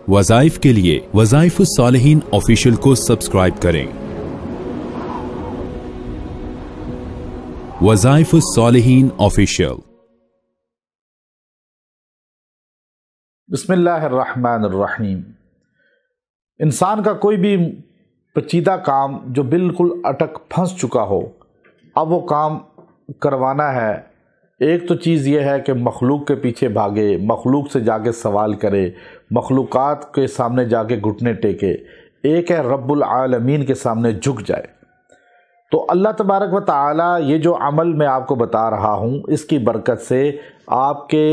وظائف کے لیے وظائف الصالحین آفیشیل کو سبسکرائب کریں۔ وظائف الصالحین آفیشیل۔ بسم اللہ الرحمن الرحیم۔ انسان کا کوئی بھی پیچیدہ کام جو بالکل اٹک پھنس چکا ہو، اب وہ کام کروانا ہے، ایک تو چیز یہ ہے کہ مخلوق کے پیچھے بھاگے، مخلوق سے جا کے سوال کرے، مخلوقات کے سامنے جا کے گھٹنے ٹیکے، ایک ہے رب العالمین کے سامنے جھک جائے۔ تو اللہ تبارک و تعالی یہ جو عمل میں آپ کو بتا رہا ہوں، اس کی برکت سے آپ کے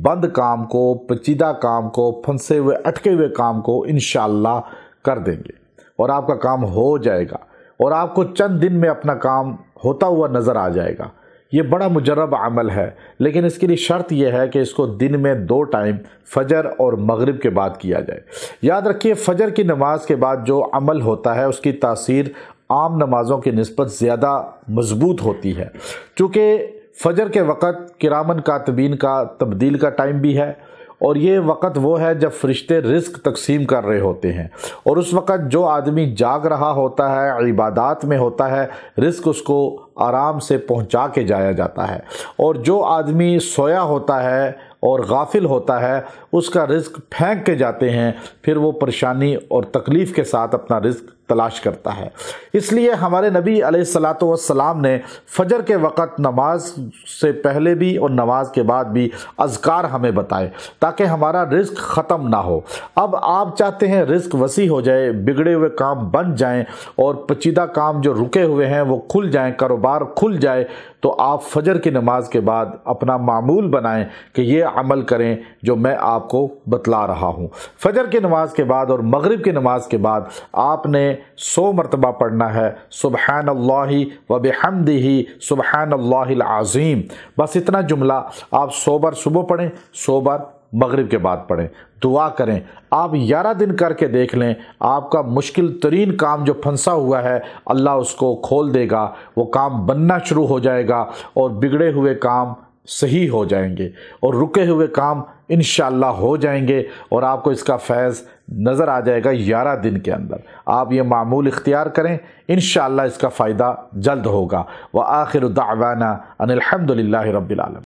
بند کام کو، پیچیدہ کام کو، پھنسے ہوئے اٹکے ہوئے کام کو انشاءاللہ کر دیں گے اور آپ کا کام ہو جائے گا، اور آپ کو چند دن میں اپنا کام ہوتا ہوا نظر آ جائے گا۔ یہ بڑا مجرب عمل ہے، لیکن اس کے لیے شرط یہ ہے کہ اس کو دن میں 2 ٹائم فجر اور مغرب کے بعد کیا جائے۔ یاد رکھیے، فجر کی نماز کے بعد جو عمل ہوتا ہے اس کی تاثیر عام نمازوں کی نسبت زیادہ مضبوط ہوتی ہے، چونکہ فجر کے وقت کرامن کاتبین کا تبدیل کا ٹائم بھی ہے، اور یہ وقت وہ ہے جب فرشتے رزق تقسیم کر رہے ہوتے ہیں، اور اس وقت جو آدمی جاگ رہا ہوتا ہے، عبادات میں ہوتا ہے، رزق اس کو آرام سے پہنچا کے جایا جاتا ہے، اور جو آدمی سویا ہوتا ہے اور غافل ہوتا ہے اس کا رزق پھینک کے جاتے ہیں، پھر وہ پریشانی اور تکلیف کے ساتھ اپنا رزق تلاش کرتا ہے۔ اس لیے ہمارے نبی علیہ الصلاۃ والسلام نے فجر کے وقت نماز سے پہلے بھی اور نماز کے بعد بھی اذکار ہمیں بتائے تاکہ ہمارا رزق ختم نہ ہو۔ اب آپ چاہتے ہیں رزق وسیع ہو جائے، بگڑے ہوئے کام بن جائیں اور پیچیدہ کام جو رکے ہوئے ہیں وہ کھل جائیں، کاروبار کھل جائے، تو آپ فجر کی نماز کے بعد اپنا معمول بنائیں کہ یہ عمل کریں جو میں آپ کو بتلا رہا ہوں۔ فجر کی نماز کے بعد اور مغرب کی نماز کے بعد آپ نے 100 مرتبہ پڑھنا ہے سبحان اللہ و بحمدہ سبحان اللہ العظیم۔ بس اتنا جملہ آپ 100 بار صبح پڑھیں، 100 بار مغرب کے بعد پڑھیں، دعا کریں۔ آپ 11 دن کر کے دیکھ لیں، آپ کا مشکل ترین کام جو پھنسا ہوا ہے اللہ اس کو کھول دے گا، وہ کام بننا شروع ہو جائے گا، اور بگڑے ہوئے کام صحیح ہو جائیں گے، اور رکے ہوئے کام انشاءاللہ ہو جائیں گے، اور آپ کو اس کا فیض نظر آ جائے گا 11 دن کے اندر۔ آپ یہ معمول اختیار کریں، انشاءاللہ اس کا فائدہ جلد ہوگا۔ وآخر دعوانا ان الحمد للہ رب العالمین۔